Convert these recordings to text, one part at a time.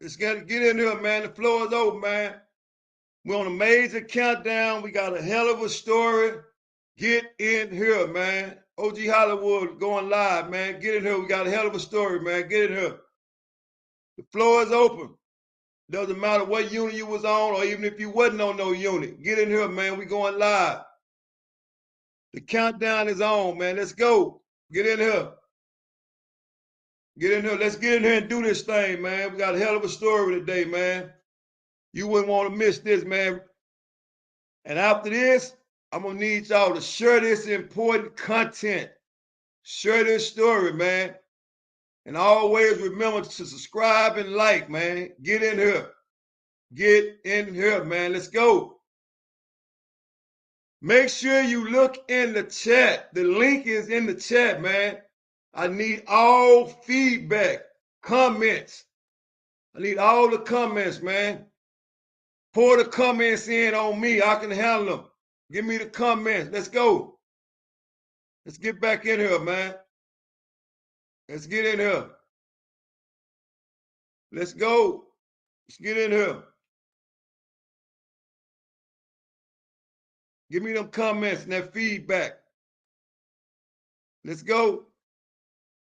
Let's get in here, man. The floor is open, man. We're on a major countdown. We got a hell of a story. Get in here, man. OG Hollywood going live, man. Get in here. We got a hell of a story, man. Get in here. The floor is open. Doesn't matter what unit you was on or even if you wasn't on no unit. Get in here, man. We going live. The countdown is on, man. Let's go. Get in here. Get in here. Let's get in here and do this thing, man. We got a hell of a story today, man. You wouldn't want to miss this, man. And after this, I'm going to need y'all to share this important content. Share this story, man. And always remember to subscribe and like, man. Get in here. Get in here, man. Let's go. Make sure you look in the chat. The link is in the chat, man. I need all feedback, comments. I need all the comments, man. Pour the comments in on me. I can handle them. Give me the comments. Let's go. Let's get back in here, man. Let's get in here. Let's go. Let's get in here. Give me them comments and that feedback. Let's go.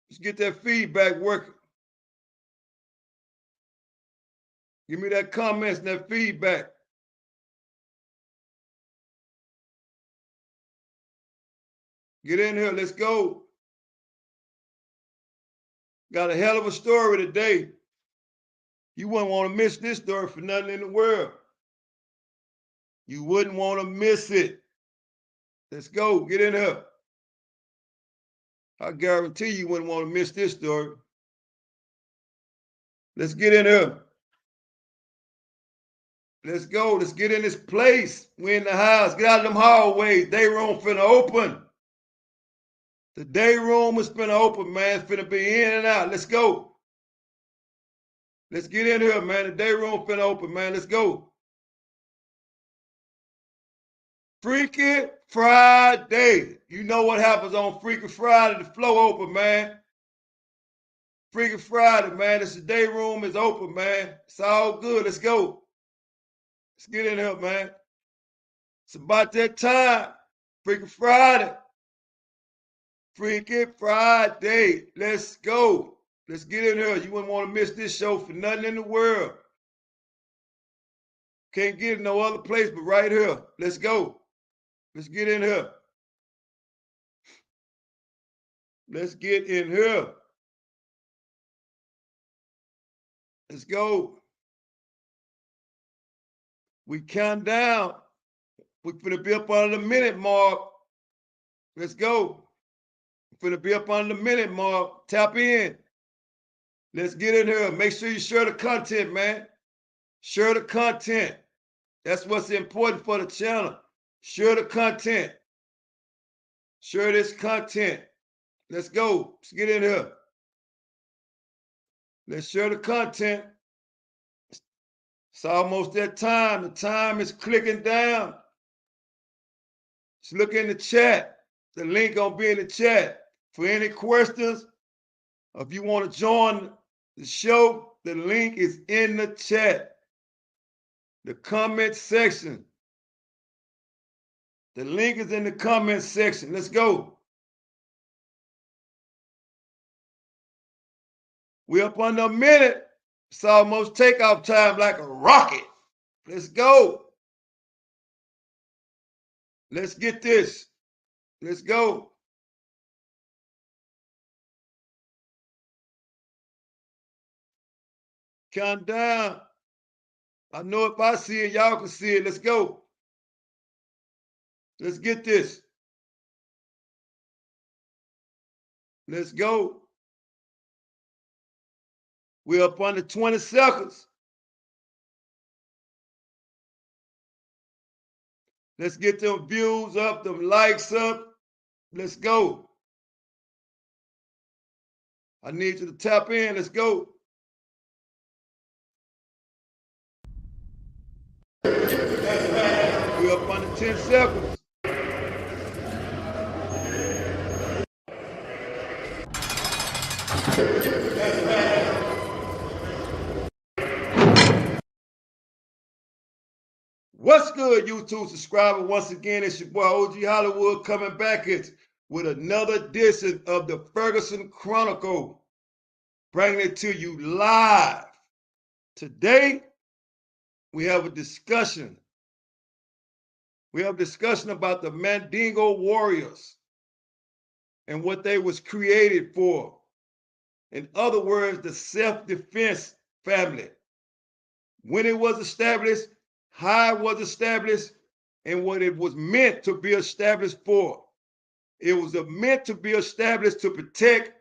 Let's get that feedback working. Give me that comments and that feedback. Get in here. Let's go. Got a hell of a story today. You wouldn't want to miss this story for nothing in the world. You wouldn't want to miss it. Let's go. Get in here. I guarantee you wouldn't want to miss this story. Let's get in here. Let's go. Let's get in this place. We're in the house. Get out of them hallways. Day room finna open. The day room is finna open, man. It's finna be in and out. Let's go. Let's get in here, man. The day room finna open, man. Let's go. Freaky Friday. You know what happens on Freaky Friday. The floor open, man. Freaky Friday, man. It's the day room is open, man. It's all good. Let's go. Let's get in here, man. It's about that time. Freaky Friday. Freaky Friday. Let's go. Let's get in here. You wouldn't want to miss this show for nothing in the world. Can't get it no other place but right here. Let's go. Let's get in here. Let's get in here. Let's go. We count down. We're finna be up on the minute mark. Let's go. We're finna be up on the minute mark. Tap in. Let's get in here. Make sure you share the content, man. Share the content. That's what's important for the channel. Share the content. Share this content. Let's go. Let's get in here. Let's share the content. It's almost that time. The time is clicking down. Just look in the chat. The link gonna be in the chat. For any questions, if you want to join the show, the link is in the chat. The comment section. The link is in the comment section. Let's go. We're up under a minute. It's almost takeoff time like a rocket. Let's go. Let's get this. Let's go. Count down. I know if I see it, y'all can see it. Let's go. Let's get this. Let's go. We're up under 20 seconds. Let's get them views up, them likes up. Let's go. I need you to tap in. Let's go. We're up under 10 seconds. What's good, YouTube subscriber? Once again, it's your boy OG Hollywood coming back with another edition of the Ferguson Chronicles, bringing it to you live. Today, we have a discussion. We have a discussion about the Mandingo Warriors and what they was created for. In other words, the self-defense family. When it was established, how it was established, and what it was meant to be established for. It was meant to be established to protect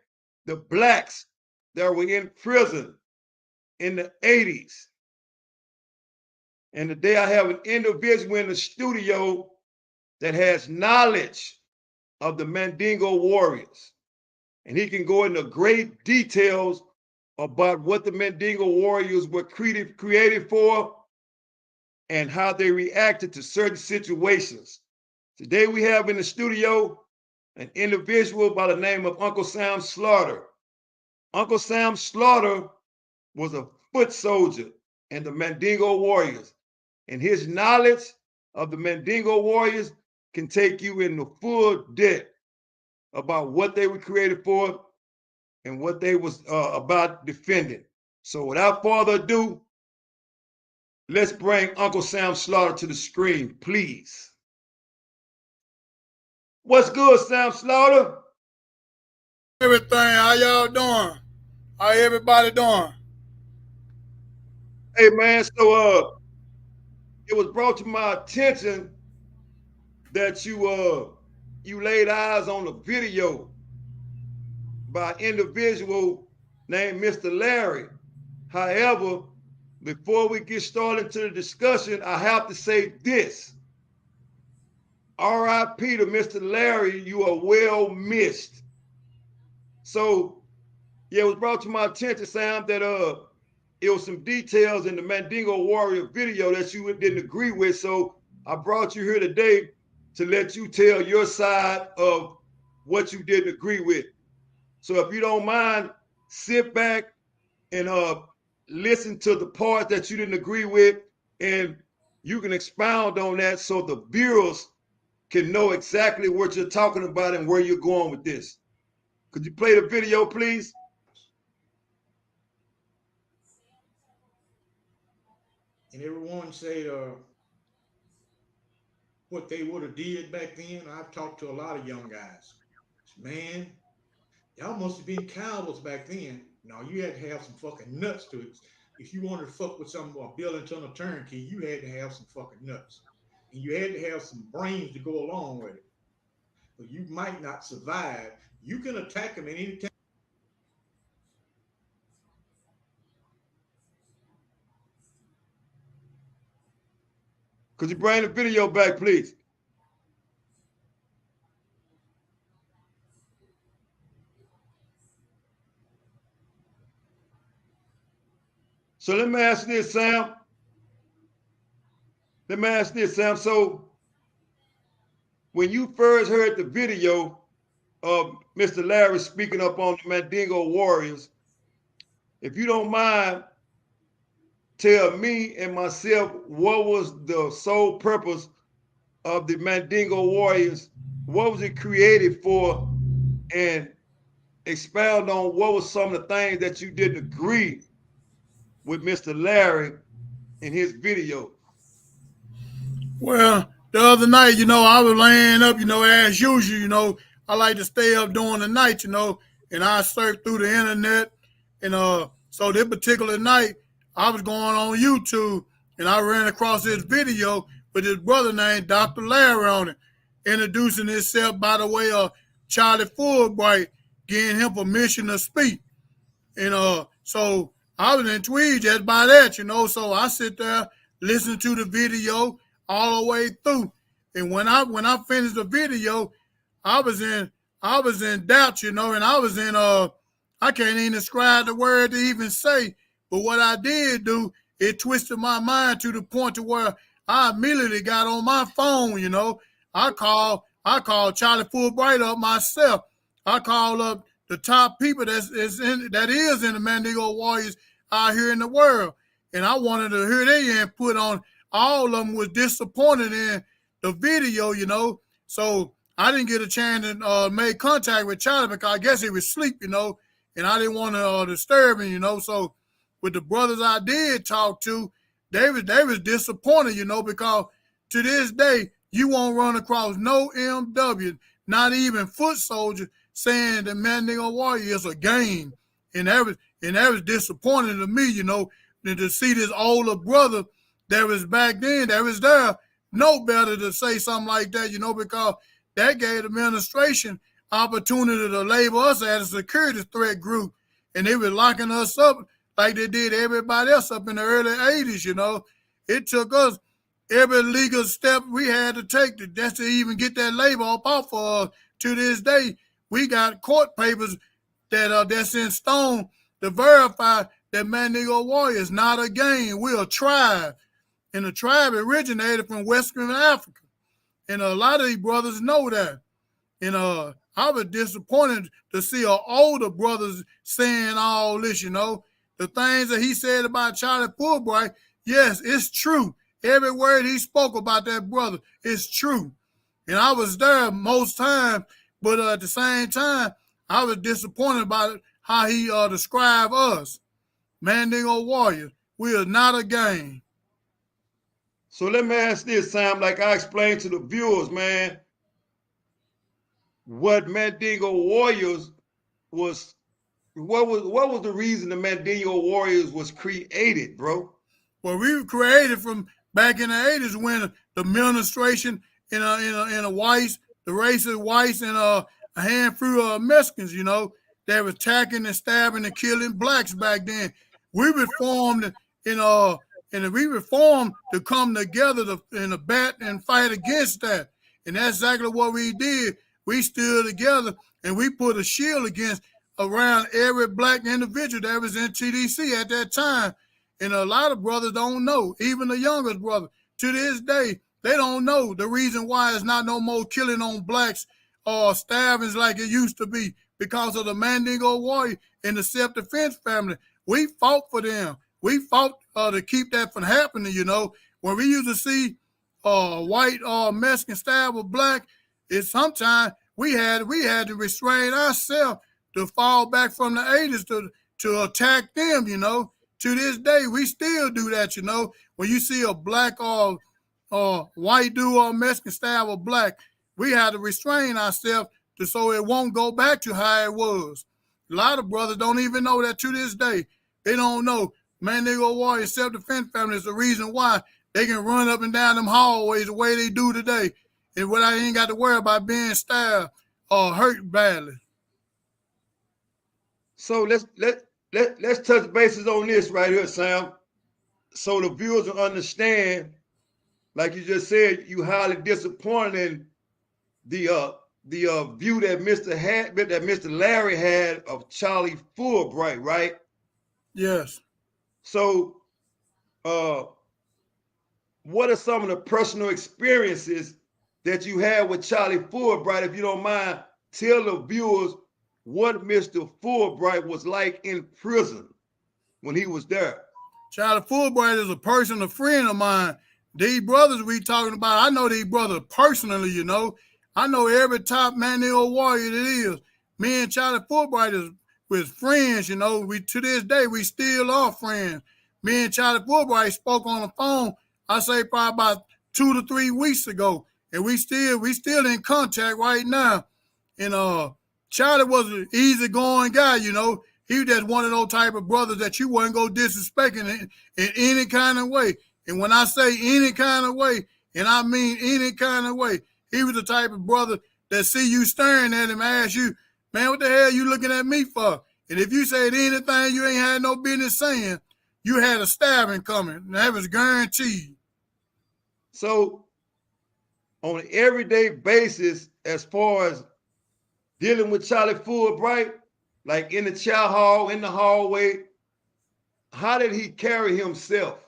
the blacks that were in prison in the 80s. And today I have an individual in the studio that has knowledge of the Mandingo Warriors. And he can go into great details about what the Mandingo Warriors were created for and how they reacted to certain situations. Today we have in the studio an individual by the name of Uncle Sam Slaughter. Uncle Sam Slaughter was a foot soldier in the Mandingo Warriors, and his knowledge of the Mandingo Warriors can take you into full depth about what they were created for and what they was about defending. So without further ado, let's bring Uncle Sam Slaughter to the screen, please. What's good, Sam Slaughter? Everything, how y'all doing? How everybody doing? Hey man, so it was brought to my attention that you laid eyes on a video by an individual named Mr. Larry. However, before we get started into the discussion, I have to say this. R.I.P. to Mr. Larry, you are well missed. So, yeah, it was brought to my attention, Sam, that it was some details in the Mandingo Warrior video that you didn't agree with. So I brought you here today to let you tell your side of what you didn't agree with. So if you don't mind, sit back and listen to the part that you didn't agree with, and you can expound on that so the viewers can know exactly what you're talking about and where you're going with this. Could you play the video, please? And everyone say what they would have did back then. I've talked to a lot of young guys. Man, y'all must have been cowards back then. No, you had to have some fucking nuts to it. If you wanted to fuck with some building tunnel turnkey, you had to have some fucking nuts. And you had to have some brains to go along with it. But you might not survive. You can attack them at any time. Could you bring the video back, please? So let me ask this, Sam. Let me ask this, Sam. So when you first heard the video of Mr. Larry speaking up on the Mandingo Warriors, if you don't mind, tell me and myself what was the sole purpose of the Mandingo Warriors? What was it created for? And expound on what was some of the things that you didn't agree with Mr. Larry in his video. Well, the other night, I was laying up, as usual, I like to stay up during the night, and I surfed through the internet. And so this particular night, I was going on YouTube, and I ran across this video with this brother named Dr. Larry on it, introducing himself by the way of Charlie Fulbright, getting him permission to speak. And so I was intrigued just by that, so I sit there, listen to the video all the way through. And when I finished the video, I was in doubt, and I was in I can't even describe the word to even say. But what I did do, it twisted my mind to the point to where I immediately got on my phone, I called Charlie Fulbright up myself. I called up the top people that is in the Mandingo Warriors out here in the world. And I wanted to hear their input on all of them was disappointed in the video, you know. So I didn't get a chance to make contact with Charlie because I guess he was asleep, you know, and I didn't want to disturb him, you know. So with the brothers I did talk to, they was disappointed, you know, because to this day, you won't run across no MW, not even foot soldier, saying the Mandingo Warriors is a game. And that was disappointing to me, you know, to see this older brother that was back then, that was there, know better to say something like that, you know, because that gave the administration opportunity to label us as a security threat group. And they were locking us up like they did everybody else up in the early 80s, you know. It took us every legal step we had to take just to even get that label up off of us. To this day, we got court papers that's in stone to verify that Mandingo Warrior is not a gang. We're a tribe. And the tribe originated from Western Africa. And a lot of these brothers know that. And I was disappointed to see our older brothers saying all this, you know. The things that he said about Charlie Fulbright, yes, it's true. Every word he spoke about that brother is true. And I was there most times, but at the same time, I was disappointed about how he described us. Mandingo Warriors, we are not a gang. So let me ask this, Sam, like I explained to the viewers, man, what Mandingo Warriors was, what was the reason the Mandingo Warriors was created, bro? Well, we were created from back in the 80s when the administration in a whites, the racist whites, and a handful of Mexicans, you know, that was attacking and stabbing and killing blacks back then. We reformed and we reformed to come together in a bat and fight against that. And that's exactly what we did. We stood together and we put a shield around every black individual that was in TDC at that time. And a lot of brothers don't know, even the youngest brother. To this day, they don't know the reason why it's not no more killing on blacks or stabbings like it used to be, because of the Mandingo Warrior and the self-defense family. We fought for them. We fought to keep that from happening, you know. When we used to see white or Mexican stab a black, it's sometimes we had to restrain ourselves to fall back from the 80s to attack them, you know. To this day, we still do that, you know. When you see a black or white dude or Mexican stab a black, we had to restrain ourselves so it won't go back to how it was. A lot of brothers don't even know that to this day. They don't know Mandingo Warrior self-defense family is the reason why they can run up and down them hallways the way they do today, and what I ain't got to worry about being stabbed or hurt badly. So let's touch bases on this right here, Sam, so the viewers will understand. Like you just said, you highly disappointed in the view that Mr. Larry had of Charlie Fulbright, right? Yes. So, what are some of the personal experiences that you had with Charlie Fulbright? If you don't mind, tell the viewers what Mr. Fulbright was like in prison when he was there. Charlie Fulbright is a personal friend of mine. These brothers we talking about, I know these brothers personally, you know. I know every top Mandingo Warrior that is. Me and Charlie Fulbright was friends, you know. To this day, we still are friends. Me and Charlie Fulbright spoke on the phone, I say probably about 2 to 3 weeks ago. And we still in contact right now. And Charlie was an easygoing guy, you know. He was just one of those type of brothers that you wasn't going to disrespect in any kind of way. And when I say any kind of way, and I mean any kind of way, he was the type of brother that see you staring at him and ask you, man, what the hell you looking at me for? And if you said anything you ain't had no business saying, you had a stabbing coming. And that was guaranteed. So on an everyday basis, as far as dealing with Charlie Fulbright, like in the chow hall, in the hallway, how did he carry himself?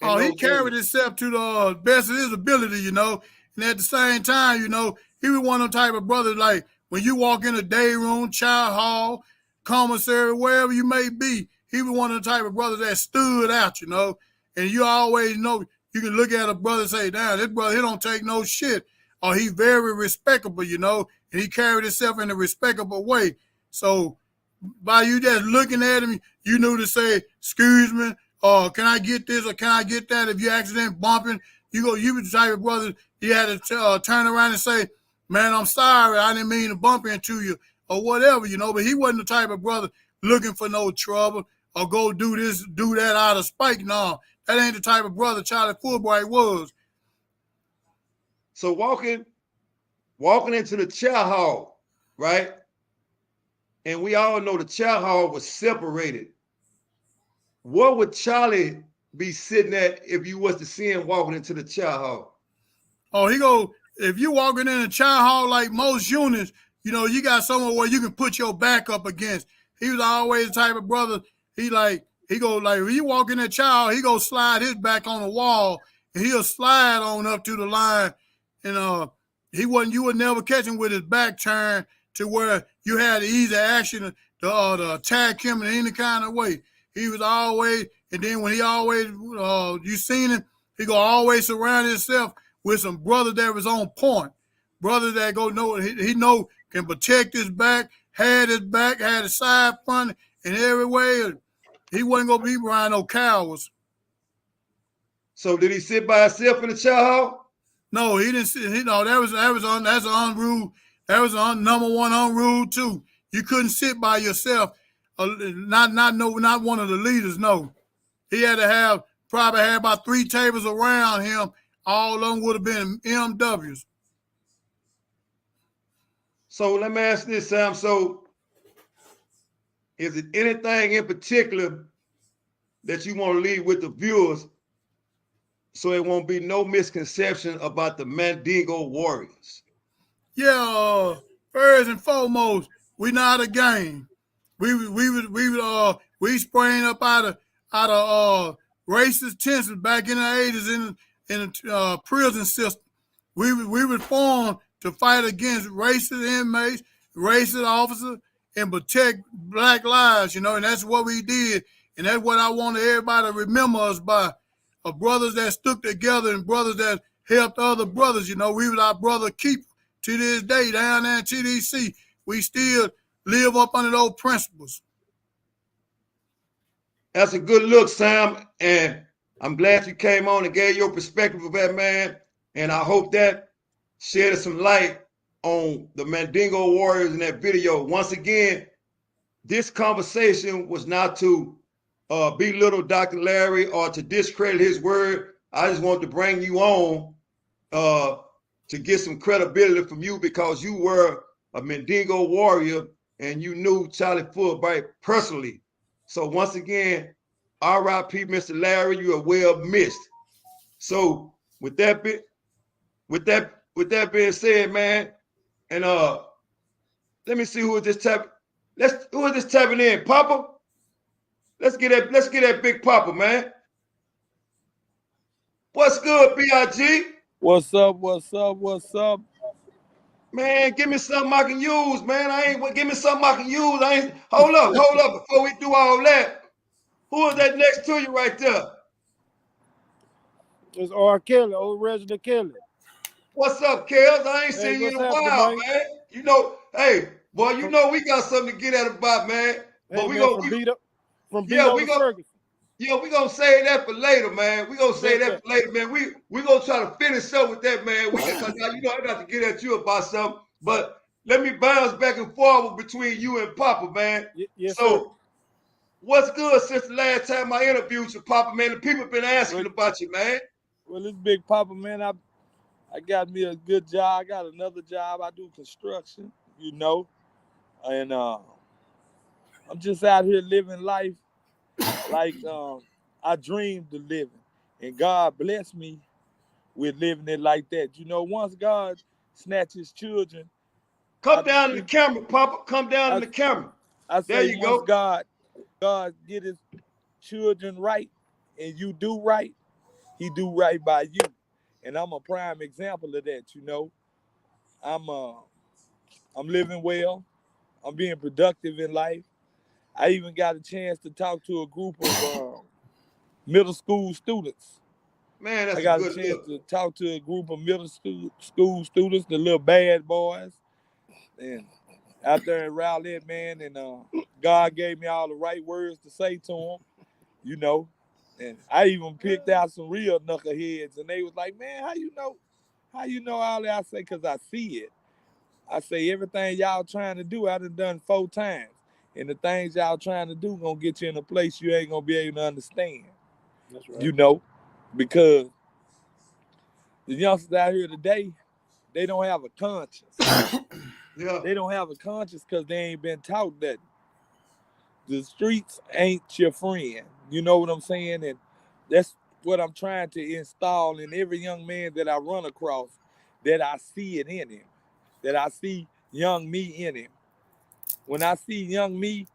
Oh, he carried himself to the best of his ability, you know. And at the same time, you know, he was one of the type of brothers, like when you walk in a day room, child hall, commissary, wherever you may be, he was one of the type of brothers that stood out, you know. And you always know, you can look at a brother and say, damn, this brother, he don't take no shit. Or he very respectable, you know, and he carried himself in a respectable way. So by you just looking at him, you knew to say, excuse me, or can I get this or can I get that? If you accident bumping, you were the type of brother, you had to turn around and say, man, I'm sorry, I didn't mean to bump into you or whatever, you know, but he wasn't the type of brother looking for no trouble or go do this, do that out of spite. No, that ain't the type of brother Charlie Fulbright was. So walking into the chow hall, right? And we all know the chow hall was separated. What would Charlie be sitting at if you was to see him walking into the chow hall? Oh, he go, if you walking in a chow hall like most units, you know, you got somewhere where you can put your back up against. He was always the type of brother, he go like, when you walk in that chow hall, he go slide his back on the wall and he'll slide on up to the line. And you would never catch him with his back turned to where you had easy action to attack him in any kind of way. He was always, and then when he always, you seen him, he go always surround himself with some brothers that was on point. Brothers that go know, he know can protect his back, had his side front, and every way. He wasn't going to be around no cowards. So did he sit by himself in the chow hall? No, he didn't sit. That's unruled. That was number one unruled too. You couldn't sit by yourself. Not one of the leaders. No, he had to probably have about 3 tables around him. All of them would have been MWs. So let me ask this, Sam. So is it anything in particular that you want to leave with the viewers so it won't be no misconception about the Mandingo Warriors? Yeah, first and foremost, we not a game. We sprang up out of racist tensions back in the 80s in the prison system. We were formed to fight against racist inmates, racist officers, and protect black lives, you know, and that's what we did. And that's what I want everybody to remember us by. Brothers that stuck together and brothers that helped other brothers, you know, we was our brother keeper. To this day, down there in TDC, we still live up under those principles. That's a good look, Sam, and I'm glad you came on and gave your perspective of that, man, and I hope that shed some light on the Mandingo Warriors in that video. Once again, this conversation was not to belittle Dr. Larry or to discredit his word. I just wanted to bring you on to get some credibility from you because you were a Mandingo warrior and you knew Charlie Fulbright personally. So once again, R.I.P. Mr. Larry, you are well missed. So with that being said, man, and let me see who is this tapping. Who is this tapping in? Poppa? Let's get that big Poppa, man. What's good, B.I.G.? What's up? What's up? What's up? Man, give me something I can use, man. Give me something I can use. Hold up. Before we do all that, who is that next to you right there? It's R. Kelly, old Reginald Kelly. What's up, Kels? I ain't seen you in a while, man. You know, hey, boy, you know we got something to get at about, man. But we gonna Ferguson. Yeah, we gonna save that for later, man. We gonna save that for later, man. We gonna try to finish up with that, man. Cause now, you know, I got to get at you about something. But let me bounce back and forward between you and Poppa, man. Yes, so, sir. What's good since the last time I interviewed you, Poppa, man? The people been asking about you, man. Well, this big Poppa, man, I got me a good job. I got another job. I do construction, you know, and I'm just out here living life like I dreamed of living, and God blessed me with living it like that. You know, once God snatched his children. Come down to the camera, Poppa. Come down to the camera. There you go. God get his children right, and you do right, he do right by you. And I'm a prime example of that, you know. I'm living well. I'm being productive in life. I even got a chance to talk to a group of middle school students. Man, that's I got a a good chance look. to talk to a group of middle school students, the little bad boys, and out there in Rowlett, man, and God gave me all the right words to say to them, you know. And I even picked out some real knuckleheads, and they was like, man, how you know all that? I say, because I see it. I say, everything y'all trying to do, I done 4 times. And the things y'all trying to do gonna get you in a place you ain't gonna be able to understand. That's right. You know, because the youngsters out here today, they don't have a conscience. Yeah. They don't have a conscience because they ain't been taught that the streets ain't your friend. You know what I'm saying? And that's what I'm trying to install in every young man that I run across, that I see it in him, that I see young me in him. When I see young me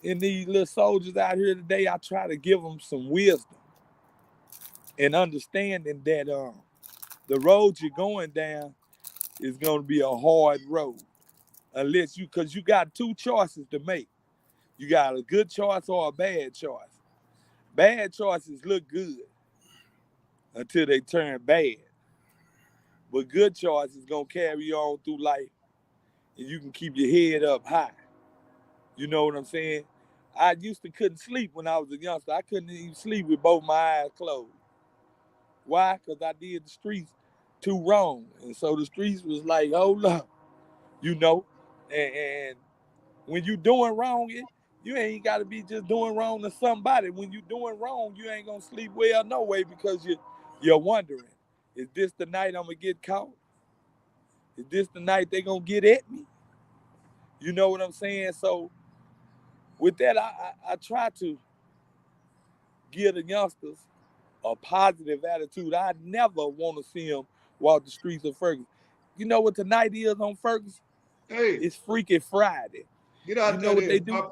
in these little soldiers out here today, I try to give them some wisdom and understanding that the road you're going down is going to be a hard road. Unless because you got 2 choices to make. You got a good choice or a bad choice. Bad choices look good until they turn bad. But good choices gonna carry you on through life, and you can keep your head up high. You know what I'm saying? I used to couldn't sleep when I was a youngster. I couldn't even sleep with both my eyes closed. Why? Because I did the streets too wrong. And so the streets was like, hold up, you know? And when you doing wrong, you ain't got to be just doing wrong to somebody. When you doing wrong, you ain't going to sleep well no way because you're wondering, is this the night I'm going to get caught? Is this the night they going to get at me? You know what I'm saying? So with that, I try to give the youngsters a positive attitude. I never want to see them walk the streets of Ferguson. You know what tonight is on Ferguson? Hey, It's Freaky Friday. get out You there. know what they do? Papa.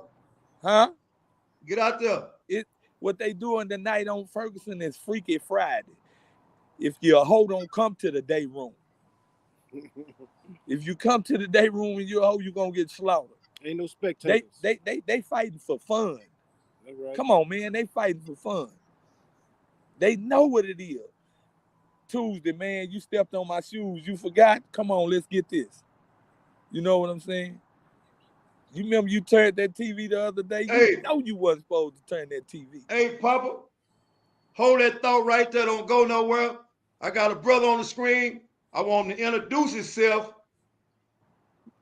Huh? Get out there. What they doing tonight on Ferguson is Freaky Friday. If you're a hoe, don't come to the day room. If you come to the day room and you're a hoe, you're gonna get slaughtered. Ain't no spectators. They fighting for fun. That's right. Come on, man, they fighting for fun. They know what it is. Tuesday, man, you stepped on my shoes. You forgot? Come on, let's get this. You know what I'm saying? You remember you turned that TV the other day? You know you wasn't supposed to turn that TV. Hey, Papa, hold that thought right there. Don't go nowhere. I got a brother on the screen. I want him to introduce himself.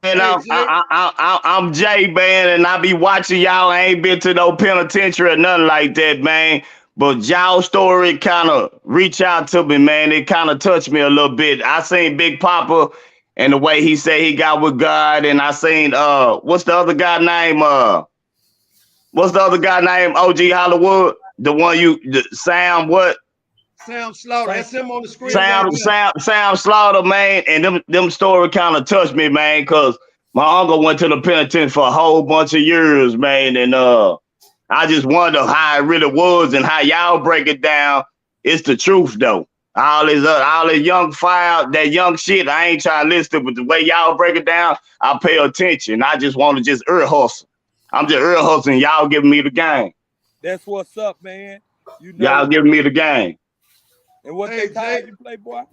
And Hey, I'm Jay, man, and I be watching y'all. I ain't been to no penitentiary or nothing like that, man. But y'all story kind of reach out to me, man. It kind of touched me a little bit. I seen Big Poppa and the way he said he got with God, and I seen what's the other guy name? What's the other guy name? OG Hollywood, the one Sam what? Sam Slaughter. That's him on the screen. Sam Slaughter, man, and them story kind of touched me, man, because my uncle went to the penitentiary for a whole bunch of years, man, and I just wonder how it really was and how y'all break it down. It's the truth, though. All this young fire, that young shit, I ain't trying to listen to, but the way y'all break it down, I pay attention. I just want to just ear hustle. I'm just ear hustling. Y'all giving me the game. That's what's up, man. You know, y'all giving me the game. And what they tired you play, boy?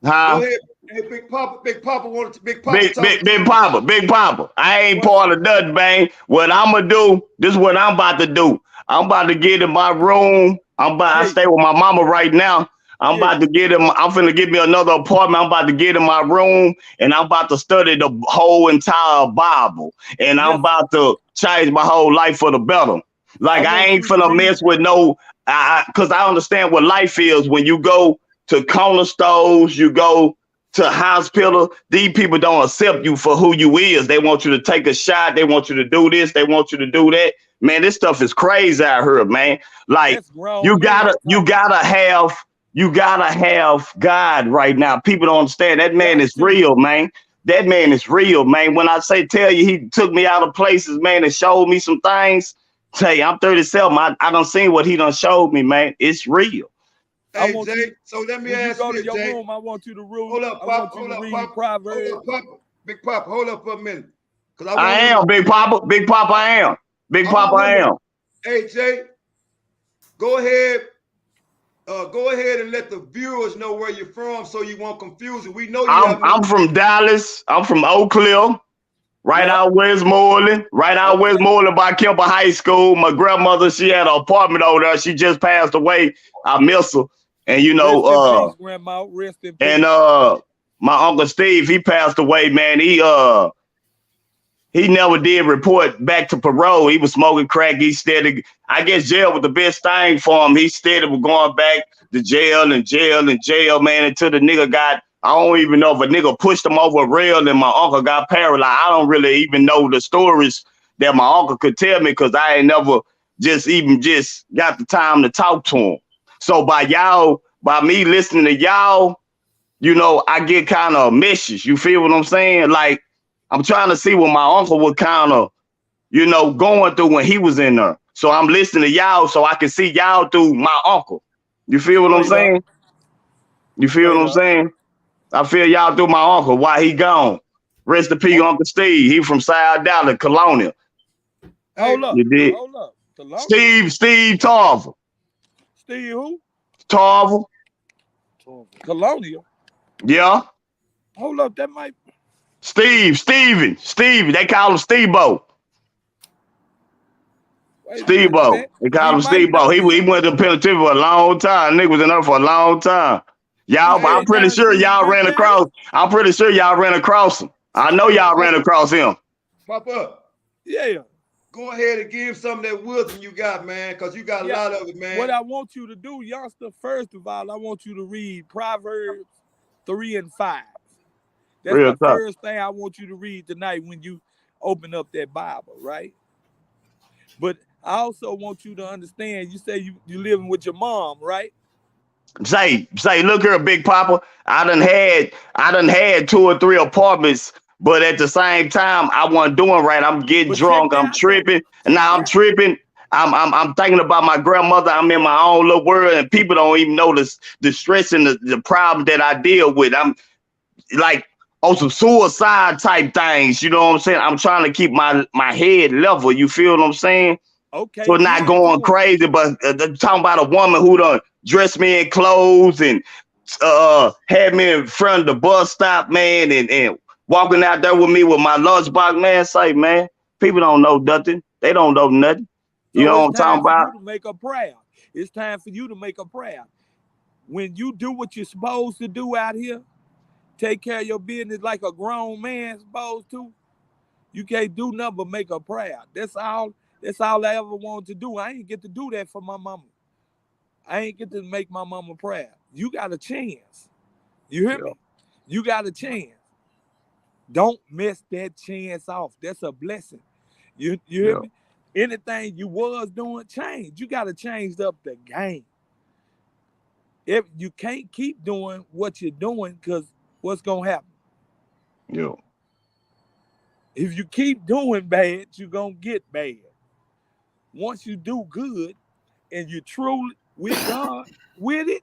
Huh? Go ahead. Hey, Big Poppa wanted to Big Poppa. I ain't part of nothing, man. What I'm gonna do, this is what I'm about to do. I'm about to get in my room. I stay with my mama right now. I'm about to get him. I'm finna get me another apartment. I'm about to get in my room and I'm about to study the whole entire Bible. And I'm about to change my whole life for the better. Like I ain't finna mess with no, cause I understand what life is when you go to corner stores, you go to hospital. These people don't accept you for who you is. They want you to take a shot. They want you to do this. They want you to do that. Man, this stuff is crazy out here, man. Like you gotta have God right now. People don't understand that man is real, man. That man is real, man. When I tell you, he took me out of places, man, and showed me some things. Hey, I'm 37. I done seen what he done showed me, man. It's real. Hey, Jay, so let me ask you, Jay. Room, I want you to read. Hold up, Pop. Hold up, Pop. Proverbs. Hold up, Pop. Big Pop. Hold up for a minute. I am Big Papa. Big Papa, I am. Big Papa, I am. Hey, Jay, go ahead. go ahead and let the viewers know where you're from, so you won't confuse it. We know you. I'm from Dallas. I'm from Oak Cliff. Right Yeah. out Westmoreland, Westmoreland by Kemper High School. My grandmother, she had an apartment over there. She just passed away. I miss her. And you know, rest in peace, Grandma. Rest in peace. And my Uncle Steve, he passed away, man. He never did report back to parole. He was smoking crack. He steady, I guess jail was the best thing for him. He steady was going back to jail and jail and jail, man, until the nigga got, I don't even know if a nigga pushed him over a rail and my uncle got paralyzed. I don't really even know the stories that my uncle could tell me because I ain't never just got the time to talk to him. So by me listening to y'all, you know, I get kind of a message. You feel what I'm saying? Like, I'm trying to see what my uncle was kind of, you know, going through when he was in there. So I'm listening to y'all so I can see y'all through my uncle. You feel what I'm saying? You feel what I'm saying? I feel y'all through my uncle while he gone. Rest in peace, Uncle Steve. He from South Dallas, Colonial. Hold up. You did. Hold up. Steve Tarver. Steve who? Tarver. Colonial. Yeah. Hold up. That might. Steven. They call him Steve-O. Steve-O. They call him Steve-O. He went to the penitentiary for a long time. Nigga was in there for a long time. Y'all, but I'm pretty sure y'all ran across. I'm pretty sure y'all ran across him. I know y'all ran across him. Poppa. Yeah. Go ahead and give some of that wisdom you got, man, because you got a lot of it, man. What I want you to do, youngster, first of all, I want you to read Proverbs 3 and 5. That's the first thing I want you to read tonight when you open up that Bible, right? But I also want you to understand, you say you living with your mom, right? Say, look here, Big Poppa. I done had 2 or 3 apartments, but at the same time, I wasn't doing right. I'm getting drunk. I'm tripping. And now I'm tripping. I'm thinking about my grandmother. I'm in my own little world, and people don't even know the stress and the problem that I deal with. I'm like on some suicide type things. You know what I'm saying? I'm trying to keep my head level. You feel what I'm saying? Okay. So not going crazy, but talking about a woman who done dressed me in clothes and had me in front of the bus stop, man, and walking out there with me with my lunchbox, man. Say, man, people don't know nothing. They don't know nothing. You know what I'm talking about? It's time for you to make a prayer. It's time for you to make a prayer. When you do what you're supposed to do out here, take care of your business like a grown man supposed to, you can't do nothing but make a prayer. That's all I ever wanted to do. I ain't get to do that for my mama. I ain't get to make my mama prayer. You got a chance. You hear me? You got a chance. Don't mess that chance off. That's a blessing. You hear me? Anything you was doing, change. You got to change up the game. If you can't keep doing what you're doing, because what's going to happen? Yeah. If you keep doing bad, you're going to get bad. Once you do good and you're truly with God with it,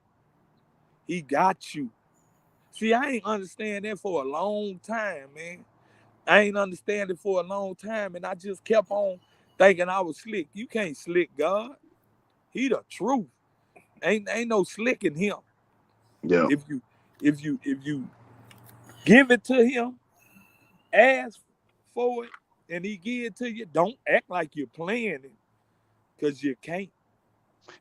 he got you. See, I ain't understand that for a long time, man. I ain't understand it for a long time, and I just kept on thinking I was slick. You can't slick God. He the truth. Ain't no slicking him. Yeah. If you give it to him, ask for it, and he give it to you, don't act like you're playing it, because you can't.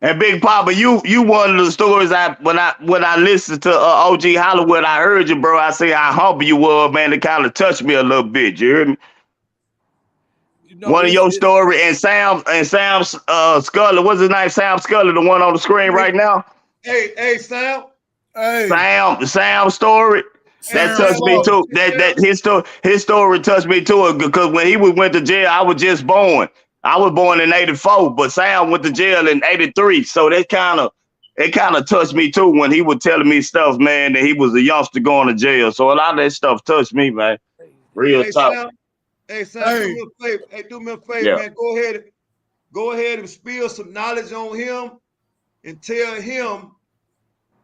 And Big Poppa, you one of the stories when I listened to OG Hollywood, I heard you, bro. I say how humble you were, man. It kind of touched me a little bit. You heard me? You know, one of your story and Sam Scully. What's his name? Sam Scully, the one on the screen right now. Hey, Sam. Hey. Sam story. That touched me too. That his story touched me too, because when he went to jail, I was just born. I was born in 84, but Sam went to jail in 83. So it kind of touched me too when he was telling me stuff, man, that he was a youngster going to jail. So a lot of that stuff touched me, man. Real talk. Sam, do me a favor, man. Go ahead and spill some knowledge on him and tell him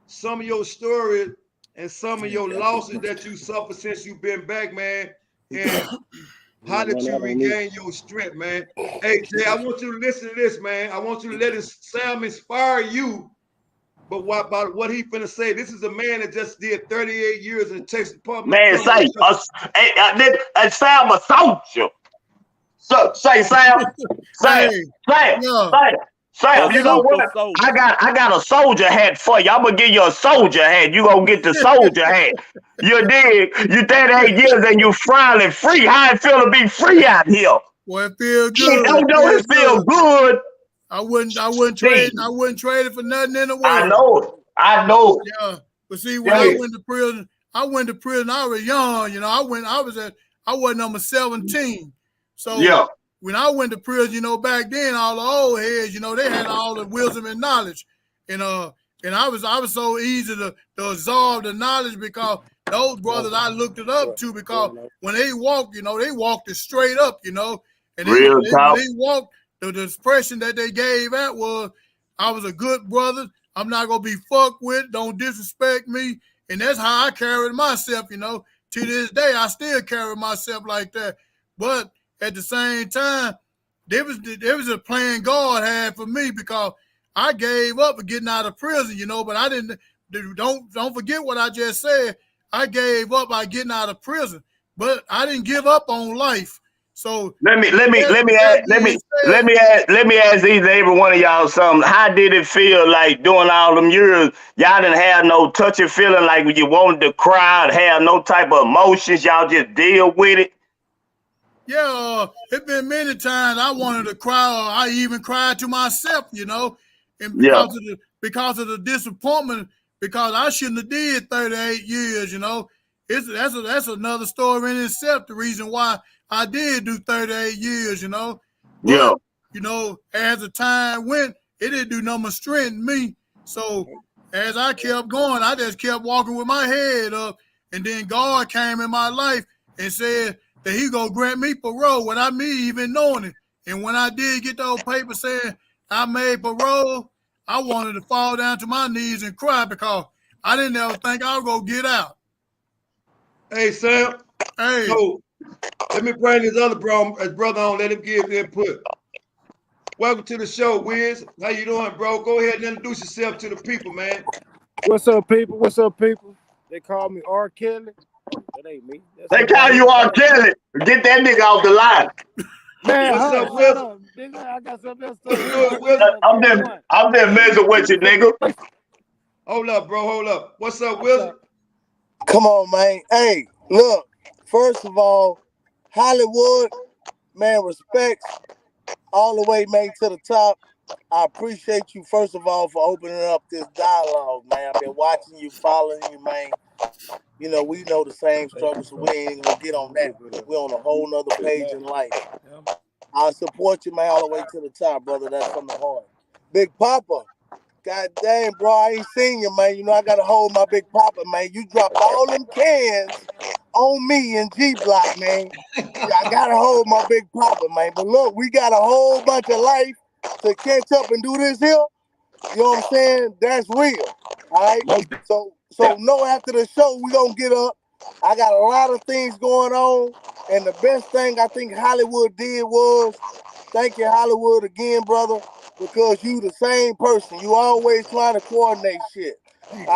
some of your stories and some of your losses that you suffered since you've been back, man. And how did you regain your strength, man? Hey, Jay, I want you to listen to this, man. I want you to let Sam inspire you But what about what he finna say? This is a man that just did 38 years in the Texas Department. Man, say, Sam a soldier. So, say, Sam. Sam. Sam, you know what? I got a soldier hat for you. I'm gonna give you a soldier hat. You gonna get the soldier hat. You dig? You 38 years and you finally free. How it feel to be free out here? Well, it feels good. I know it feel good. I wouldn't trade it for nothing in the world. I know it. Yeah. But see, when I went to prison, I was young, you know. I was number 17. So when I went to prison, you know, back then, all the old heads, you know, they had all the wisdom and knowledge. And I was so easy to absorb the knowledge because those brothers I looked it up to, because when they walked, you know, they walked it straight up, you know. And when they walked, the expression that they gave out was, I was a good brother. I'm not going to be fucked with. Don't disrespect me. And that's how I carried myself, you know. To this day, I still carry myself like that. But at the same time, there was a plan God had for me, because I gave up for getting out of prison, you know, but I didn't. Don't forget what I just said. I gave up by getting out of prison, but I didn't give up on life. So let me ask each and every one of y'all something. How did it feel like doing all them years? Y'all didn't have no touchy feeling like when you wanted to cry, have no type of emotions. Y'all just deal with it. Yeah, it's been many times I wanted to cry, or I even cried to myself, you know, and because of the disappointment, because I shouldn't have did 38 years, you know. That's another story in itself. The reason why I did do 38 years, you know. But, you know, as the time went, it didn't do no more strengthen me. So as I kept going, I just kept walking with my head up, and then God came in my life and said that he gonna grant me parole without me even knowing it. And when I did get those papers saying I made parole, I wanted to fall down to my knees and cry, because I didn't ever think I was gonna get out. Hey, Sam. Hey. So let me bring this other brother on. Let him give the input. Welcome to the show, Wiz. How you doing, bro? Go ahead and introduce yourself to the people, man. What's up, people? What's up, people? They call me R. Kelly. That ain't me. They call you R. Kelly. Get that nigga off the line. Man, what's up, Wiz? I got something else to say. I'm there messing with you, nigga. Hold up, bro. Hold up. What's up, Wizard? Come on, man. Hey, look. First of all, Hollywood, man, respects all the way, man, to the top. I appreciate you, first of all, for opening up this dialogue, man. I've been watching you, following you, man. You know, we know the same struggles, so we ain't gonna get on that. We're on a whole nother page in life. I support you, man, all the way to the top, brother. That's from the heart. Big Poppa, god damn, bro, I ain't seen you, man. You know, I gotta hold my Big Poppa, man. You dropped all them cans on me in G Block, man. I gotta hold my Big Poppa, man. But look, we got a whole bunch of life to catch up and do this here. You know what I'm saying? That's real. All right. So no, after the show, we gonna get up. I got a lot of things going on. And the best thing I think Hollywood did was, thank you, Hollywood, again, brother, because you the same person. You always trying to coordinate shit. And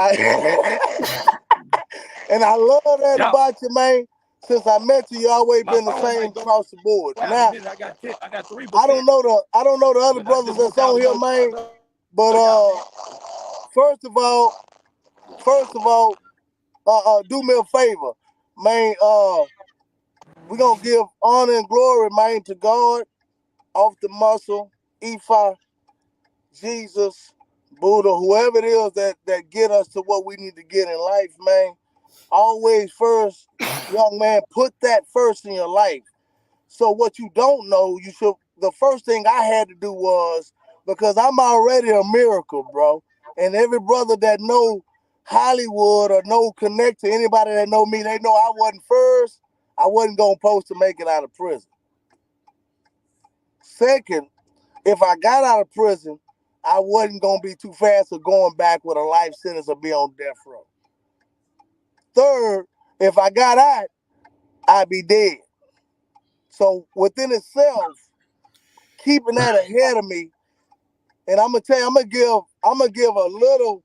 I love that about you, man. Since I met you, you always been the same across the board. Now, I don't know the other brothers that's on here, man. But first of all, do me a favor, man. We're gonna give honor and glory, man, to God, off the muscle, Ifa, Jesus, Buddha, whoever it is that get us to what we need to get in life, man. Always first, young man, put that first in your life. So what you don't know, the first thing I had to do was, because I'm already a miracle, bro. And every brother that know Hollywood or connect to anybody that know me, they know I wasn't first. I wasn't going to post to make it out of prison. Second, if I got out of prison, I wasn't going to be too fast of going back with a life sentence or be on death row. Third, if I got out, I'd be dead. So within itself, keeping that ahead of me, and I'm gonna tell you, I'm gonna give a little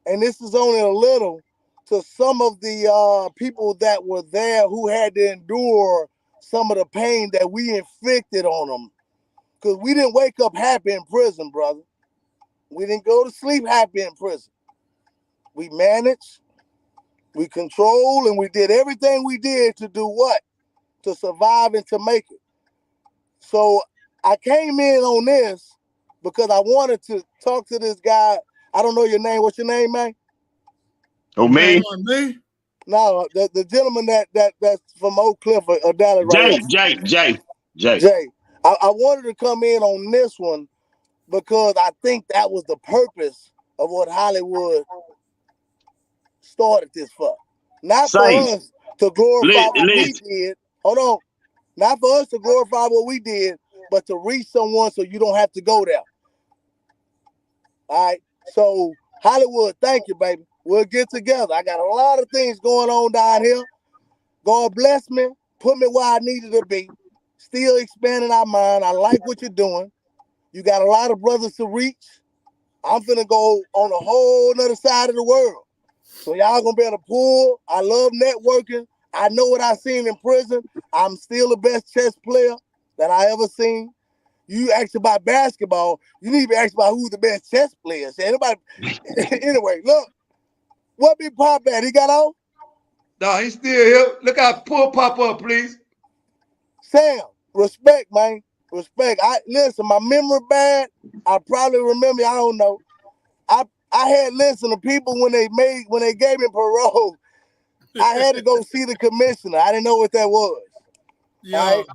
and this is only a little, to some of the people that were there who had to endure some of the pain that we inflicted on them. Because we didn't wake up happy in prison, brother. We didn't go to sleep happy in prison. We managed, we controlled, and we did everything we did to do what? To survive and to make it. So I came in on this because I wanted to talk to this guy. I don't know your name. What's your name, man? Oh, me? No, the gentleman that's from Oak Cliff or Dallas, right? Jay. I wanted to come in on this one because I think that was the purpose of what Hollywood started this for. Not for us to glorify what we did. Hold on. Not for us to glorify what we did, but to reach someone so you don't have to go there. All right. So Hollywood, thank you, baby. We'll get together. I got a lot of things going on down here. God bless me. Put me where I needed to be. Still expanding our mind. I like what you're doing. You got a lot of brothers to reach. I'm finna go on a whole nother side of the world. So y'all gonna be able to pull. I love networking. I know what I seen in prison. I'm still the best chess player that I ever seen. You ask about basketball, you need to ask about who's the best chess player. Anybody? Anyway, look. What Big Pop at? He got off? No, he's still here. Look how pull Poppa up, please. Sam, respect, man. Respect. Listen, my memory bad. I probably remember, I don't know. I had listened to people when they gave me parole. I had to go see the commissioner. I didn't know what that was. Yeah. Right?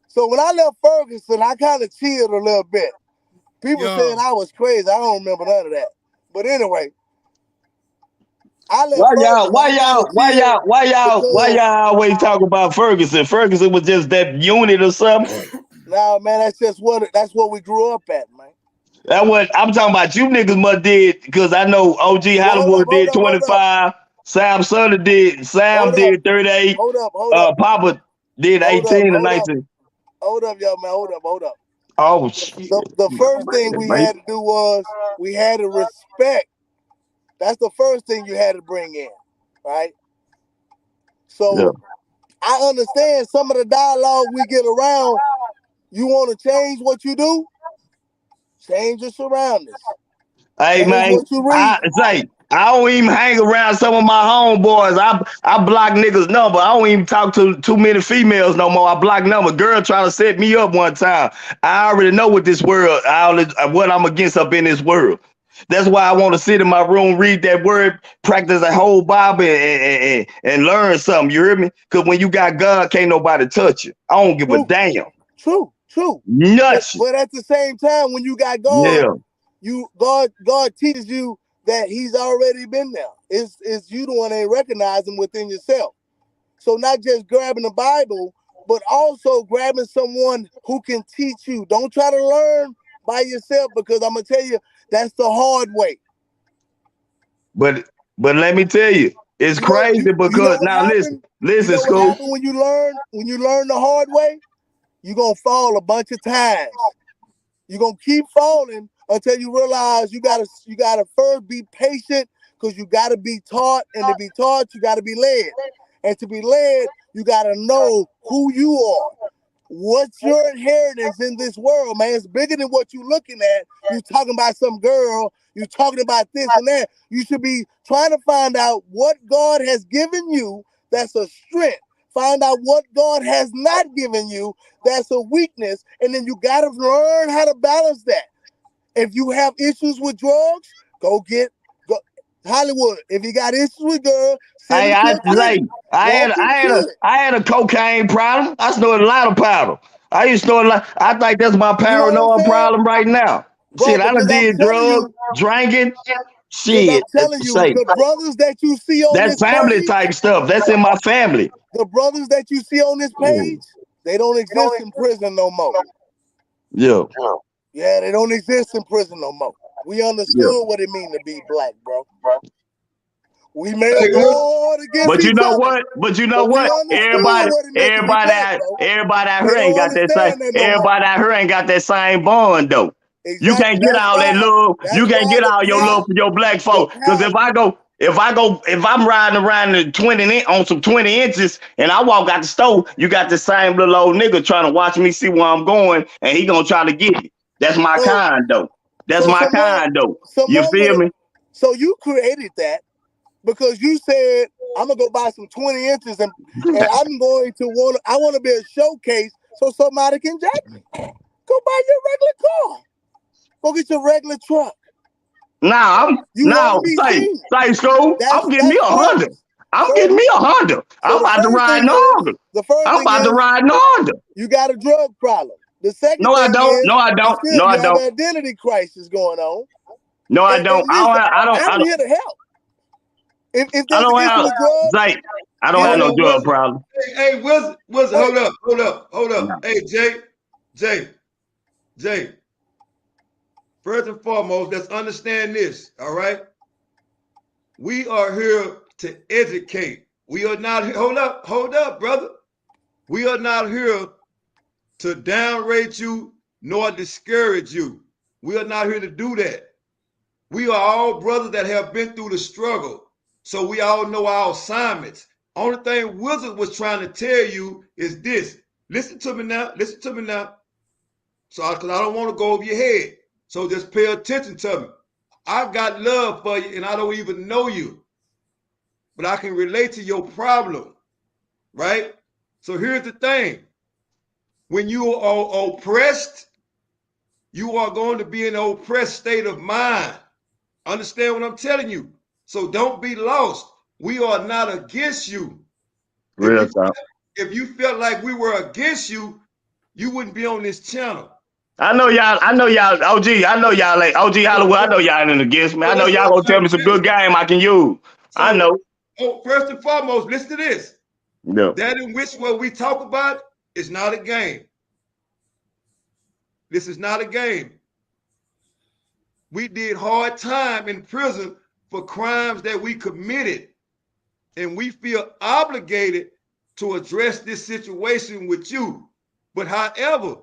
So when I left Ferguson, I kind of chilled a little bit. People saying I was crazy. I don't remember none of that. But anyway, Why y'all always talk about Ferguson? Ferguson was just that unit or something. Nah, man, that's what we grew up at, man. That what I'm talking about. You niggas must did, because I know OG Hollywood did 25. Sam Sutter did. Sam did 38. Hold up. Poppa did 18 or 19. Hold up, y'all, man. Hold up. Oh shit. The first thing we had to do was we had to respect. That's the first thing you had to bring in, right? So I understand some of the dialogue we get around. You want to change what you do? Change your surroundings. Hey, change man, what you read. I don't even hang around some of my homeboys. I block niggas' number. I don't even talk to too many females no more. I block number. Girl trying to set me up one time. I already know what this world, what I'm against up in this world. That's why I want to sit in my room, read that word, practice a whole Bible, and learn something. You hear me? Because when you got God, can't nobody touch you. I don't give a damn. True. Nuts. But at the same time, when you got God, God teaches you that He's already been there. It's you the one ain't recognizing within yourself. So not just grabbing the Bible, but also grabbing someone who can teach you. Don't try to learn by yourself, because I'm gonna tell you that's the hard way. But let me tell you, it's crazy because now listen, school. When you learn the hard way, you're gonna fall a bunch of times. You're gonna keep falling until you realize you gotta first be patient, because you gotta be taught, and to be taught, you gotta be led. And to be led, you gotta know who you are. What's your inheritance in this world, man? It's bigger than what you're looking at. You're talking about some girl, you're talking about this and that. You should be trying to find out what God has given you that's a strength. Find out what God has not given you that's a weakness, and then you got to learn how to balance that. If you have issues with drugs, go Hollywood. If you got issues with girls, I had a cocaine problem. I snorted a lot of powder. I used to snort a lot. I think that's my paranoid problem right now. Bro, shit, I done did drugs, drinking. Shit, I'm telling you, the brothers that you see on this family page, type stuff. That's in my family. The brothers that you see on this page, they don't exist in prison no more. Yeah, they don't exist in prison no more. We understood what it means to be black, bro. We made a war against But you each know other. what? But you know what? Everybody out here ain't got that same. Everybody out here ain't got that same bond though. You can't get all that love. You can't get all your love for your black folk. Because if I'm riding around on some 20 inches and I walk out the store, you got the same little old nigga trying to watch me see where I'm going, and he gonna try to get it. That's my kind though. That's my kind though. You feel me? So you created that because you said, I'm gonna go buy some 20 inches and I'm going to I want to be a showcase so somebody can jack me. Go buy your regular car. Go get your regular truck. Say school. I'm getting me a Honda. I'm getting me a Honda. I'm about to ride in Honda. I'm about to ride in Honda. You got a drug problem. The second thing I don't. is, no, I don't. You have an identity crisis going on. No, I don't. I'm here to help. If I don't have drugs, I don't have no drug problem. Hey, Wilson, hold up. Hey, Jay. First and foremost, let's understand this, all right? We are here to educate. We are not here, hold up, brother. We are not here to downrate you nor discourage you. We are not here to do that. We are all brothers that have been through the struggle, so we all know our assignments. Only thing Wizard was trying to tell you is this. Listen to me now. So, because I don't want to go over your head. So just pay attention to me. I've got love for you and I don't even know you, but I can relate to your problem, right? So here's the thing. When you are oppressed, you are going to be in an oppressed state of mind. Understand what I'm telling you? So don't be lost. We are not against you. If you felt like we were against you, you wouldn't be on this channel. I know y'all, OG, I know y'all like OG Hollywood, I know y'all ain't against me. I know y'all gonna tell me some good game I can use. So, I know. Oh, first and foremost, listen to this. Yeah. That in which what we talk about is not a game. This is not a game. We did hard time in prison for crimes that we committed, and we feel obligated to address this situation with you. But however,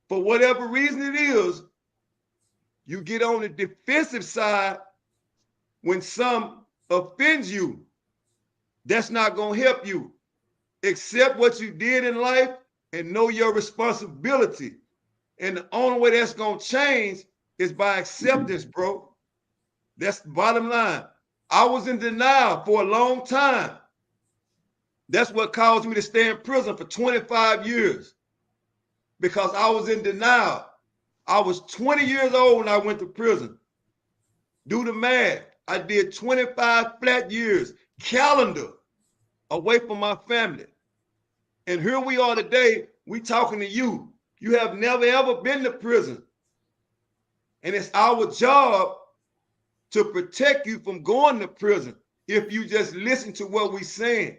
for whatever reason it is, you get on the defensive side when some offends you. That's not going to help you. Accept what you did in life and know your responsibility. And the only way that's going to change is by acceptance, bro. That's the bottom line. I was in denial for a long time. That's what caused me to stay in prison for 25 years. Because I was in denial. I was 20 years old when I went to prison. Do the math. I did 25 flat years, calendar, away from my family. And here we are today, we talking to you. You have never, ever been to prison. And it's our job to protect you from going to prison if you just listen to what we're saying.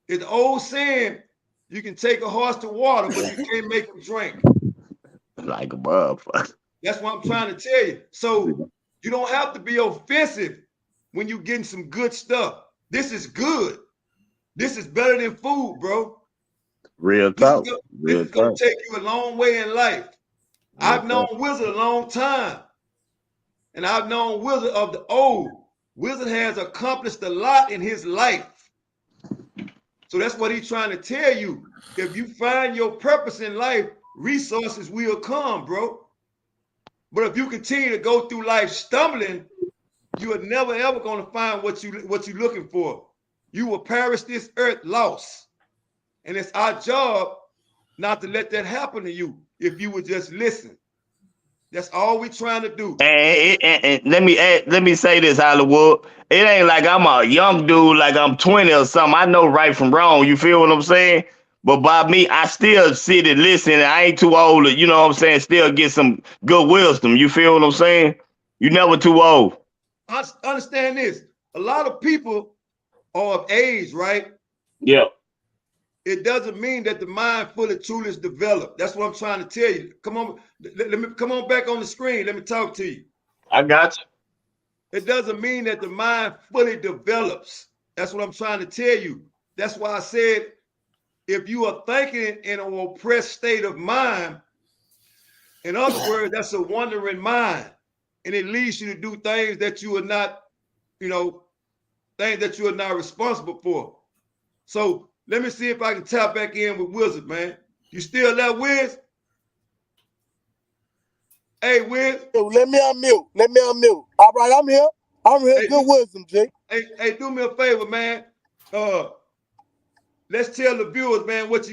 It's the old saying, you can take a horse to water, but you can't make him drink. Like a motherfucker. That's what I'm trying to tell you. So you don't have to be offensive when you're getting some good stuff. This is good. This is better than food, bro. Real talk. This is going to take you a long way in life. I've known Wizard a long time. And I've known Wizard of the old. Wizard has accomplished a lot in his life. So that's what he's trying to tell you. If you find your purpose in life, resources will come, bro. But if you continue to go through life stumbling, you are never ever going to find what you're looking for. You will perish this earth lost. And it's our job not to let that happen to you if you would just listen. That's all we're trying to do. And let me say this, Hollywood. It ain't like I'm a young dude, like I'm 20 or something. I know right from wrong. You feel what I'm saying? But by me, I still sit and listen. And I ain't too old, you know what I'm saying? Still get some good wisdom. You feel what I'm saying? You never too old. I understand this. A lot of people are of age, right? Yeah. It doesn't mean that the mind fully truly is developed. That's what I'm trying to tell you. Come on, let me come on back on the screen. Let me talk to you. I got you. It doesn't mean that the mind fully develops. That's what I'm trying to tell you. That's why I said, if you are thinking in an oppressed state of mind, In other words, that's a wandering mind. And it leads you to do things that you are not, things that you are not responsible for. So let me see if I can tap back in with Wizard, man. You still there, Wiz? Hey, Wiz. Let me unmute. All right, I'm here. Hey, Good wisdom, G. Hey, do me a favor, man. Let's tell the viewers, man, what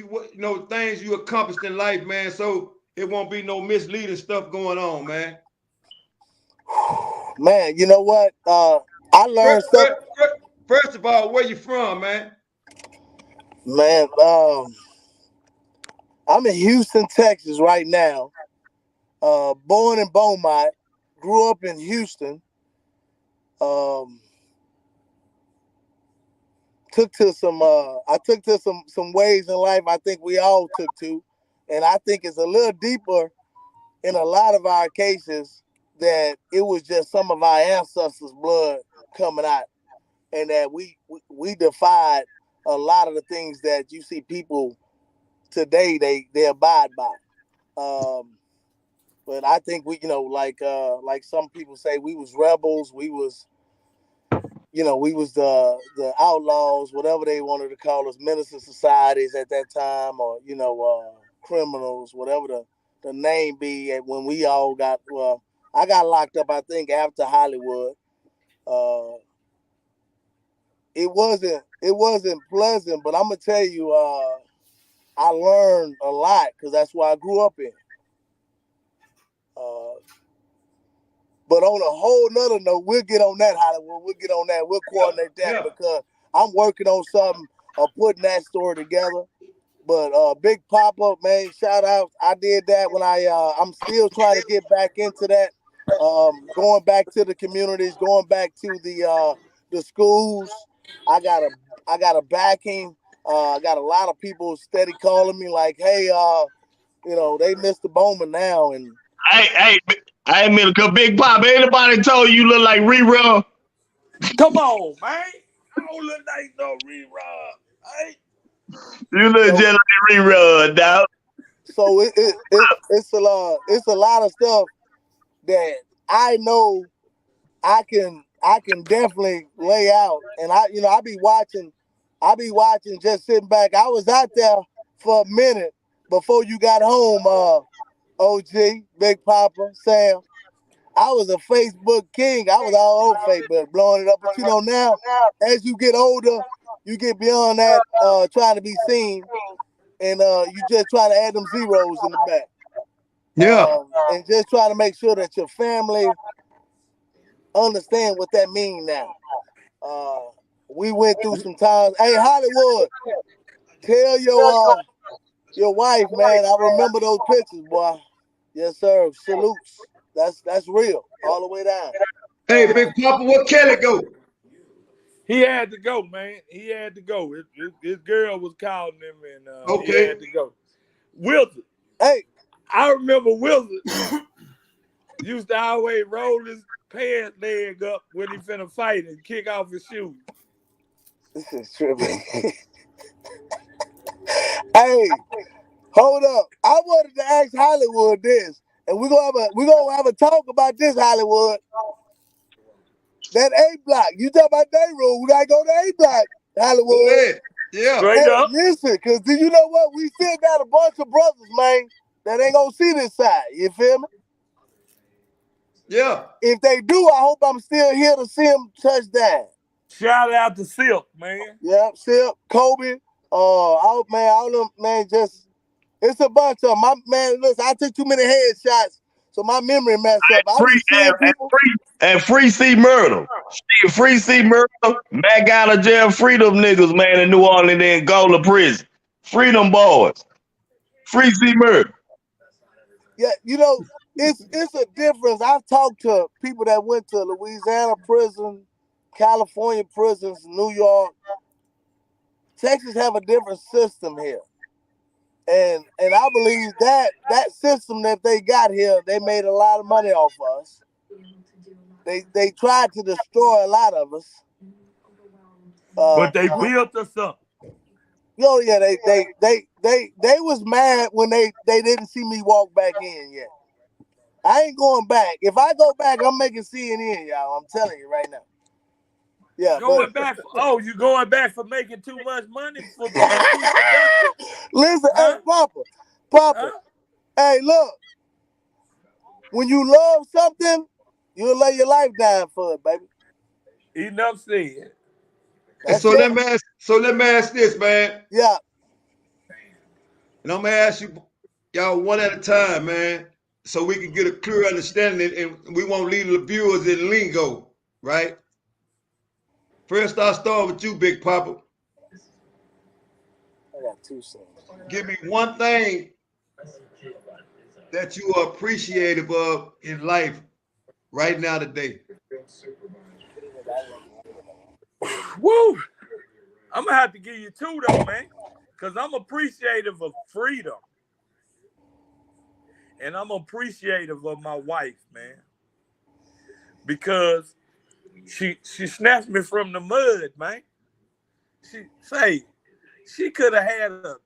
things you accomplished in life, man, so it won't be no misleading stuff going on, man. Man, you know what? I learned stuff. First of all, where you from, man? Man, I'm in Houston, Texas right now. Born in Beaumont, grew up in Houston. I took to some ways in life I think we all took to, and I think it's a little deeper in a lot of our cases that it was just some of our ancestors' blood coming out, and that we defied a lot of the things that you see people today they abide by. But I think we, like some people say, we was rebels. We was the outlaws, whatever they wanted to call us, minister societies at that time, or criminals, whatever the name be. When we all got, I got locked up, I think, after Hollywood. It wasn't pleasant, but I'm gonna tell you, I learned a lot because that's where I grew up in. But on a whole nother note, we'll get on that, Hollywood. We'll get on that. We'll coordinate that because I'm working on something, putting that story together. But Big Poppa, man, shout out. I did that when I'm still trying to get back into that. Going back to the communities, going back to the schools. I got a backing. I got a lot of people steady calling me like, hey, they Mr. Bowman now. And I ain't mean to come Big Pop. Anybody told you look like Rerun? Come on, man. I don't look like no Rerun. Hey. You look just like Rerun, dog. So it's a lot of stuff that I know I can definitely lay out. And I be watching, just sitting back. I was out there for a minute before you got home, OG, Big Poppa, Sam. I was a Facebook king. I was all over Facebook, blowing it up. But now, as you get older, you get beyond that, trying to be seen, and you just try to add them zeros in the back. Yeah. And just try to make sure that your family understand what that means now. We went through some times. Hey, Hollywood, tell your wife, man, I remember those pictures, boy. Yes, sir. Salutes. That's real, all the way down. Hey, Big Poppa, where Kelly go? He had to go, man. He had to go. His girl was calling him, and he had to go. Wilson. Hey. I remember Wilson used to always roll his pants leg up when he finna fight and kick off his shoes. This is tripping. Hey, hold up. I wanted to ask Hollywood this, and we're gonna have a talk about this, Hollywood. That A block. You talk about that room. We gotta go to A block, Hollywood. Yeah. Straight up. Listen, because do you know what? We still got a bunch of brothers, man, that ain't gonna see this side. You feel me? Yeah. If they do, I hope I'm still here to see them touch down. Shout out to Silk, man. Yeah, Silk, Kobe, all them, man, just, it's a bunch of them. Listen, I took too many headshots, so my memory messed up. Free C Murder. Free C Murder. Mac out of jail. Free them niggas, man, in New Orleans, then go to prison. Free them boys. Free C Murder. Yeah, it's a difference. I've talked to people that went to Louisiana prison, California prisons, New York. Texas have a different system here. And I believe that system that they got here, they made a lot of money off us. They tried to destroy a lot of us. But they built us up. Oh yeah, they was mad when they didn't see me walk back in yet. I ain't going back. If I go back, I'm making CNN, y'all. I'm telling you right now. Yeah, going back. You going back for making too much money for being too productive? Listen, Huh? hey, Poppa. Hey, look. When you love something, you'll lay your life down for it, baby. Enough said. So let me ask this, man. Yeah. And I'm gonna ask you, y'all, one at a time, man, so we can get a clear understanding, and we won't leave the viewers in lingo, right? First, I'll start with you, Big Poppa. I got 2 cents. Give me one thing that you are appreciative of in life right now today. Woo! I'm gonna have to give you 2 though, man, because I'm appreciative of freedom, and I'm appreciative of my wife, man, because she snatched me from the mud, man. She could have had a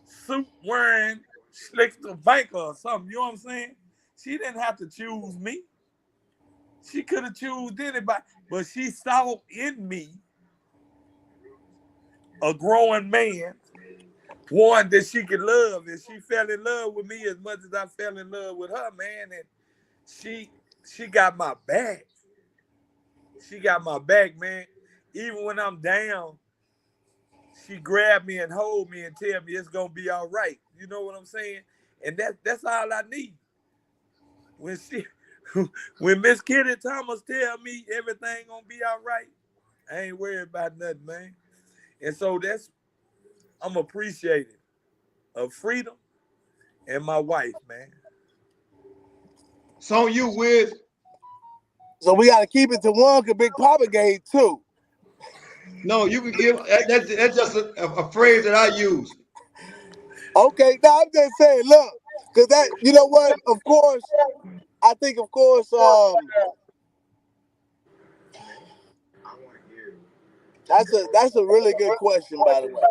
suit wearing slicker banker or something. You know what I'm saying? She didn't have to choose me. She could have chosen anybody, but she saw in me a growing man, one that she could love, and she fell in love with me as much as I fell in love with her, man. And she got my back. She got my back, man. Even when I'm down, she grabbed me and hold me and tell me it's gonna be all right. You know what I'm saying? And that's all I need. When Miss Kitty Thomas tell me everything gonna be all right, I ain't worried about nothing, man. And so I'm appreciative of freedom and my wife, man. So you with? So we got to keep it to 1 because Big Poppa gave 2. No, you can give. That's just a phrase that I use. Okay, now I'm just saying, look, because that, you know what? Of course, I think, of course, that's a really good question, by the way.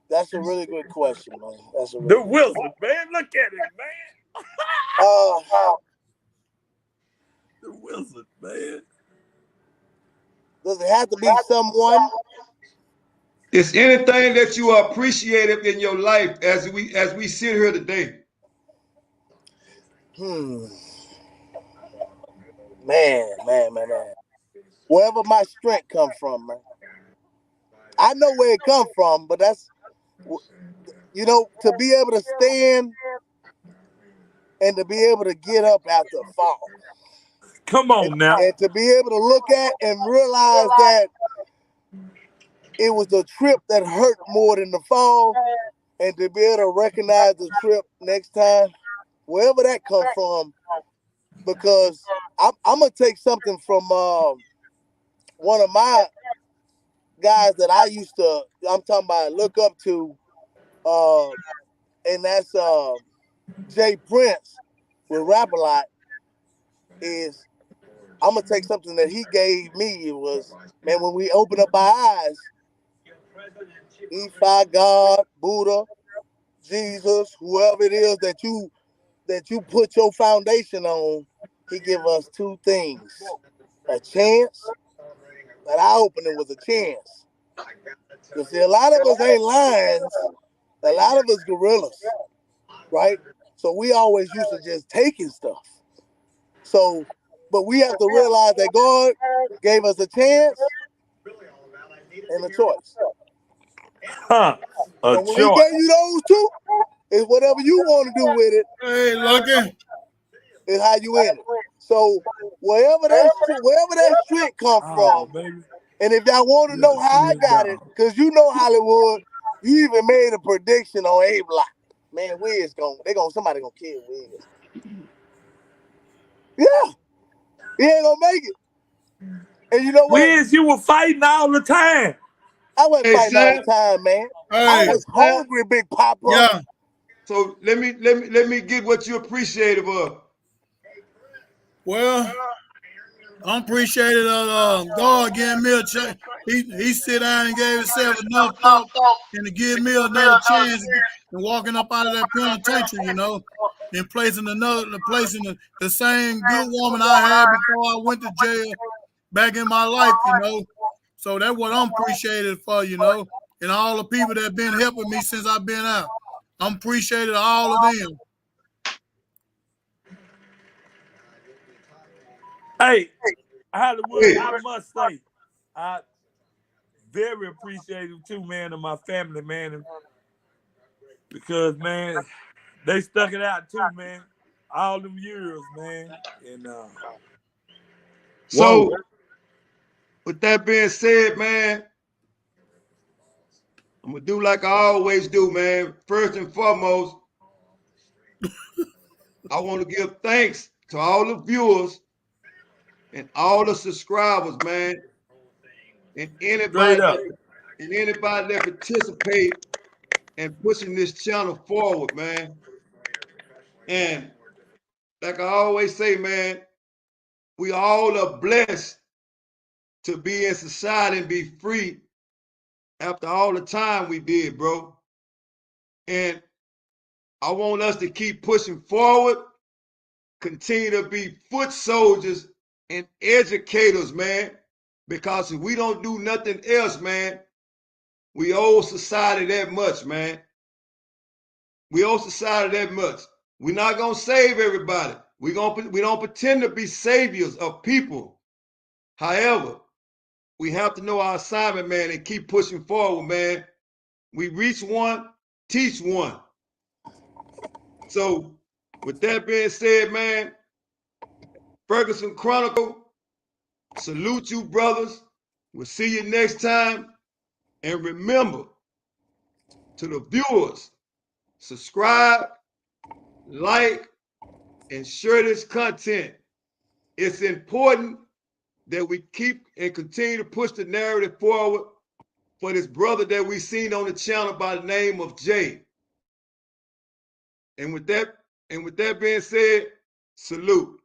That's a really good question, man. That's a really The wizard, man. Look at him, man. The wizard, man. Does it have to be someone? Is anything that you are appreciative in your life as we sit here today? Man. Wherever my strength comes from, man. I know where it comes from, but that's, you know, to be able to stand and to be able to get up after a fall. Come on now. And to be able to look at and realize that it was the trip that hurt more than the fall, and to be able to recognize the trip next time, wherever that comes from, because I'm going to take something from one of my guys that I used to, I'm talking about, look up to, and that's Jay Prince with Rap A Lot. Is I'm going to take something that he gave me. It was, man, when we open up our eyes, Ifa, God, Buddha, Jesus, whoever it is that you put your foundation on, he give us 2 things. A chance. That eye opening was a chance. You see, a lot of us ain't lions. A lot of us gorillas, right? So we always used to just taking stuff. So, but we have to realize that God gave us a chance and a choice. A and when choice. he gave you those 2, it's whatever you want to do with it. Hey, Lucky. Is how you end it. So wherever that strength come from, baby. and if y'all want to know how I got it, because you know Hollywood, you even made a prediction on A Block. Man, somebody gonna kill Wiz. Yeah, he ain't gonna make it. And you know what? Wiz, you were fighting all the time. I wasn't fighting all the time, man. I was hungry, Big Poppa. Yeah. So let me get what you appreciative of. Well, I'm appreciative of God giving me a chance. He sit down and gave himself enough thought and to give me another chance and walking up out of that penitentiary, you know. and placing the same good woman I had before I went to jail back in my life, you know. So that's what I'm appreciated for, you know, and all the people that have been helping me since I've been out. I'm appreciated all of them. Hey, Hollywood, I must say, I very appreciative too, man, of my family, man, because, man, they stuck it out too, man, all them years, man. And so with that being said, man, I'm gonna do like I always do, man. First and foremost, I want to give thanks to all the viewers and all the subscribers, man, and anybody that participate in pushing this channel forward, man. And like I always say, man, we all are blessed to be in society and be free after all the time we did, bro. And I want us to keep pushing forward, continue to be foot soldiers and educators, man, because if we don't do nothing else, man, we owe society that much, man. We owe society that much. We're not gonna save everybody. We don't pretend to be saviors of people. However, we have to know our assignment, man, and keep pushing forward, man. We reach one, teach one. So, with that being said, man, Ferguson Chronicle, salute you, brothers. We'll see you next time. And remember, to the viewers, subscribe, like, and share this content. It's important that we keep and continue to push the narrative forward for this brother that we seen on the channel by the name of Jay. And with that being said, salute.